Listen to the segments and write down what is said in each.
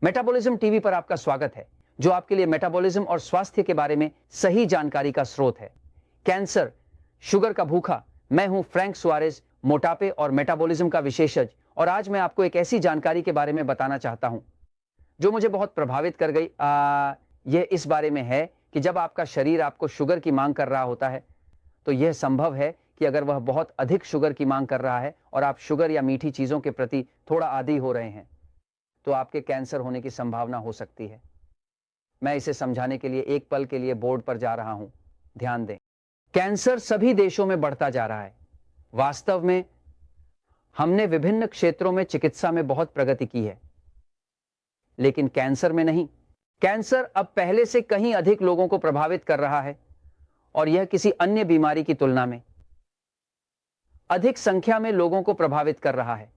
Metabolism TV पर आपका स्वागत है, जो आपके लिए मेटाबॉलिज्म और स्वास्थ्य के बारे में सही जानकारी का स्रोत है। कैंसर, शुगर का भूखा। मैं हूं फ्रैंक सुआरेज, मोटापे और मेटाबॉलिज्म का विशेषज्ञ, और आज मैं आपको एक ऐसी जानकारी के बारे में बताना चाहता हूं जो मुझे बहुत प्रभावित कर गई। यह इस बारे में है कि जब आपका शरीर आपको शुगर की मांग कर रहा होता है, तो यह संभव है कि अगर वह बहुत अधिक शुगर की मांग कर रहा है और आप शुगर या मीठी चीजों के प्रति थोड़ा आदी हो रहे हैं, तो आपके कैंसर होने की संभावना हो सकती है। मैं इसे समझाने के लिए एक पल के लिए बोर्ड पर जा रहा हूं। ध्यान दें, कैंसर सभी देशों में बढ़ता जा रहा है। वास्तव में हमने विभिन्न क्षेत्रों में चिकित्सा में बहुत प्रगति की है, लेकिन कैंसर में नहीं। कैंसर अब पहले से कहीं अधिक लोगों को प्रभावित कर रहा है, और यह किसी अन्य बीमारी की तुलना में अधिक संख्या में लोगों को प्रभावित कर रहा है।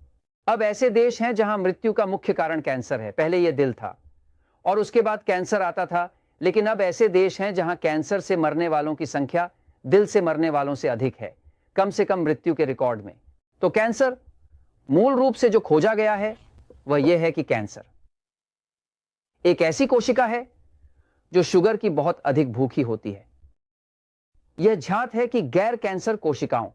अब ऐसे देश हैं जहां मृत्यु का मुख्य कारण कैंसर है। पहले यह दिल था और उसके बाद कैंसर आता था, लेकिन अब ऐसे देश हैं जहां कैंसर से मरने वालों की संख्या दिल से मरने वालों से अधिक है, कम से कम मृत्यु के रिकॉर्ड में। तो कैंसर मूल रूप से जो खोजा गया है वह यह है कि कैंसर एक ऐसी कोशिका है जो शुगर की बहुत अधिक भूखी होती है। यह ज्ञात है कि गैर कैंसर कोशिकाओं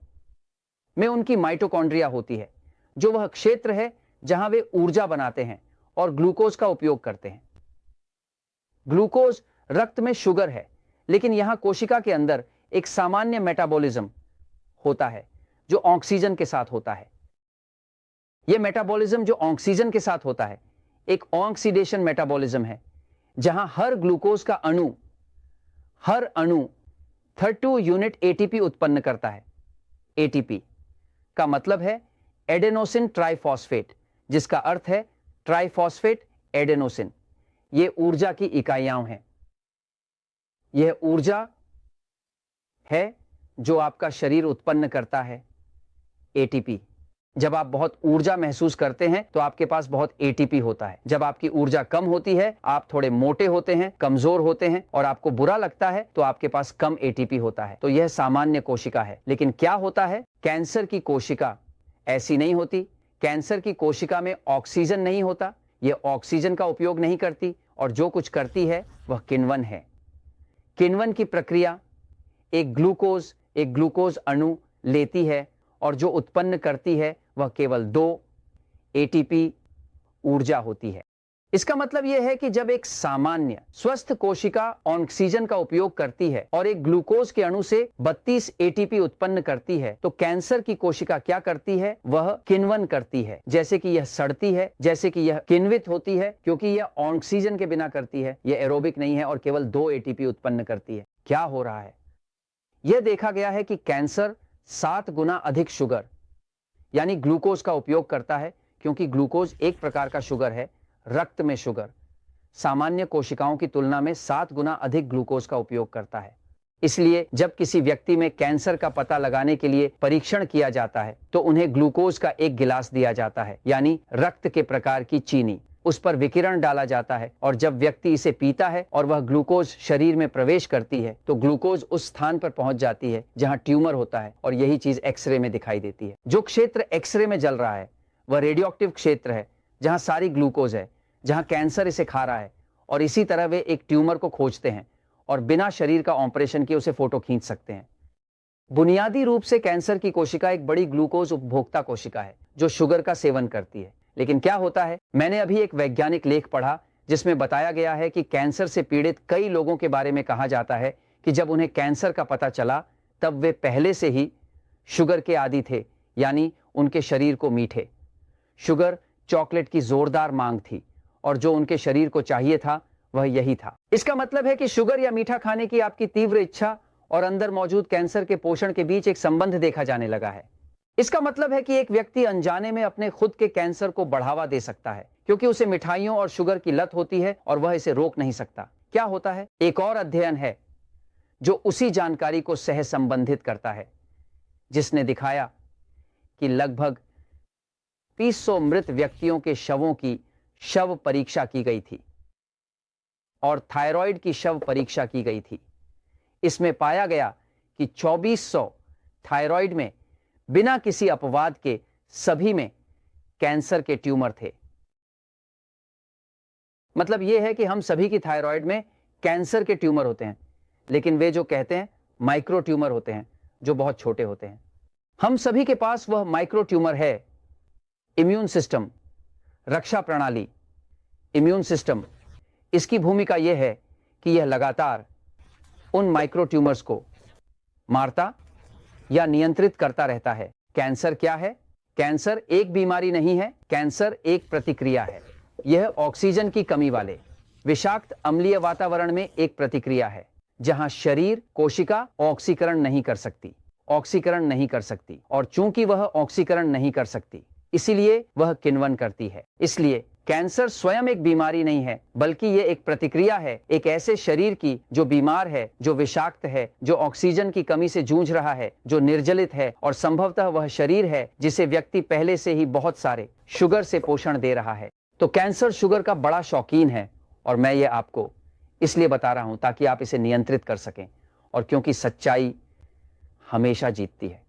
में उनकी माइटोकॉन्ड्रिया होती है, जो वह क्षेत्र है जहां वे ऊर्जा बनाते हैं और ग्लूकोज का उपयोग करते हैं। ग्लूकोज रक्त में शुगर है, लेकिन यहां कोशिका के अंदर एक सामान्य मेटाबॉलिज्म होता है जो ऑक्सीजन के साथ होता है। यह मेटाबॉलिज्म जो ऑक्सीजन के साथ होता है एक ऑक्सीडेशन मेटाबॉलिज्म है, जहां हर ग्लूकोज का हर अणु 32 यूनिट एटीपी उत्पन्न करता है। एटीपी का मतलब है एडेनोसिन ट्राइफॉस्फेट, जिसका अर्थ है ट्राइफॉस्फेट एडेनोसिन। यह ऊर्जा की इकाइयां हैं। यह ऊर्जा है जो आपका शरीर उत्पन्न करता है, एटीपी। जब आप बहुत ऊर्जा महसूस करते हैं तो आपके पास बहुत एटीपी होता है। जब आपकी ऊर्जा कम होती है, आप थोड़े मोटे होते हैं, कमजोर होते हैं और आपको बुरा लगता है, तो आपके पास कम एटीपी होता है। तो यह सामान्य कोशिका है। लेकिन क्या होता है, कैंसर की कोशिका ऐसी नहीं होती। कैंसर की कोशिका में ऑक्सीजन नहीं होता। यह ऑक्सीजन का उपयोग नहीं करती, और जो कुछ करती है वह किण्वन है। किण्वन की प्रक्रिया एक ग्लूकोज अणु लेती है, और जो उत्पन्न करती है वह केवल 2 एटीपी ऊर्जा होती है। इसका मतलब यह है कि जब एक सामान्य स्वस्थ कोशिका ऑक्सीजन का उपयोग करती है और एक ग्लूकोज के अणु से 32 एटीपी उत्पन्न करती है, तो कैंसर की कोशिका क्या करती है, वह किण्वन करती है। जैसे कि यह सड़ती है, जैसे कि यह किण्वित होती है, क्योंकि यह ऑक्सीजन के बिना करती है। यह एरोबिक नहीं है और केवल 2 एटीपी उत्पन्न करती है। क्या हो रहा है, यह देखा गया है कि कैंसर 7 गुना अधिक शुगर यानी ग्लूकोज का उपयोग करता है, क्योंकि ग्लूकोज एक प्रकार का शुगर है। रक्त में शुगर सामान्य कोशिकाओं की तुलना में 7 गुना अधिक ग्लूकोज का उपयोग करता है। इसलिए जब किसी व्यक्ति में कैंसर का पता लगाने के लिए परीक्षण किया जाता है, तो उन्हें ग्लूकोज का एक गिलास दिया जाता है, यानी रक्त के प्रकार की चीनी। उस पर विकिरण डाला जाता है, और जब व्यक्ति इसे पीता है और वह ग्लूकोज शरीर में प्रवेश करती है, तो ग्लूकोज उस स्थान पर पहुंच जाती है जहां ट्यूमर होता है, और यही चीज एक्सरे में दिखाई देती है। जो क्षेत्र एक्सरे में जल रहा है वह रेडियोएक्टिव क्षेत्र है, जहां सारी ग्लूकोज है, जहां कैंसर इसे खा रहा है। और इसी तरह वे एक ट्यूमर को खोजते हैं और बिना शरीर का ऑपरेशन किए उसे फोटो खींच सकते हैं। बुनियादी रूप से कैंसर की कोशिका एक बड़ी ग्लूकोज उपभोक्ता कोशिका है जो शुगर का सेवन करती है। लेकिन क्या होता है, मैंने अभी एक वैज्ञानिक लेख पढ़ा जिसमें बताया गया है कि कैंसर से पीड़ित कई लोगों के बारे में कहा जाता है कि जब उन्हें कैंसर का पता चला तब वे पहले से ही शुगर के आदी थे, यानी उनके शरीर को मीठे शुगर चॉकलेट की जोरदार मांग थी, और जो उनके शरीर को चाहिए था वह यही था। इसका मतलब है कि शुगर या मीठा खाने की आपकी तीव्र इच्छा और अंदर मौजूद कैंसर के पोषण के बीच एक संबंध देखा जाने लगा है। इसका मतलब है कि एक व्यक्ति अनजाने में अपने खुद के कैंसर को बढ़ावा दे सकता है, क्योंकि उसे मिठाइयों और शुगर की लत होती है और वह इसे रोक नहीं सकता। क्या होता है, एक और अध्ययन है जो उसी जानकारी को सह संबंधित करता है, जिसने दिखाया कि लगभग 300 मृत व्यक्तियों के शवों की शव परीक्षा की गई थी और थायराइड की शव परीक्षा की गई थी। इसमें पाया गया कि 2400 थायराइड में बिना किसी अपवाद के सभी में कैंसर के ट्यूमर थे। मतलब यह है कि हम सभी की थायराइड में कैंसर के ट्यूमर होते हैं, लेकिन वे जो कहते हैं माइक्रो ट्यूमर होते हैं, जो बहुत छोटे होते हैं। हम सभी के पास वह माइक्रो ट्यूमर है, इम्यून सिस्टम, रक्षा प्रणाली। इम्यून सिस्टम, इसकी भूमिका यह है कि यह लगातार उन माइक्रो ट्यूमर्स को मारता या नियंत्रित करता रहता है। कैंसर क्या है? कैंसर एक बीमारी नहीं है, कैंसर एक प्रतिक्रिया है। यह ऑक्सीजन की कमी वाले विषाक्त अम्लीय वातावरण में एक प्रतिक्रिया है, जहां शरीर कोशिका ऑक्सीकरण नहीं कर सकती, और चूंकि वह ऑक्सीकरण नहीं कर सकती, इसीलिए वह किण्वन करती है। इसलिए कैंसर स्वयं एक बीमारी नहीं है, बल्कि यह एक प्रतिक्रिया है, एक ऐसे शरीर की जो बीमार है, जो विषाक्त है, जो ऑक्सीजन की कमी से जूझ रहा है, जो निर्जलित है, और संभवतः वह शरीर है जिसे व्यक्ति पहले से ही बहुत सारे शुगर से पोषण दे रहा है। तो कैंसर शुगर का बड़ा शौकीन है, और मैं ये आपको इसलिए बता रहा हूं ताकि आप इसे नियंत्रित कर सकें, और क्योंकि सच्चाई हमेशा जीतती है।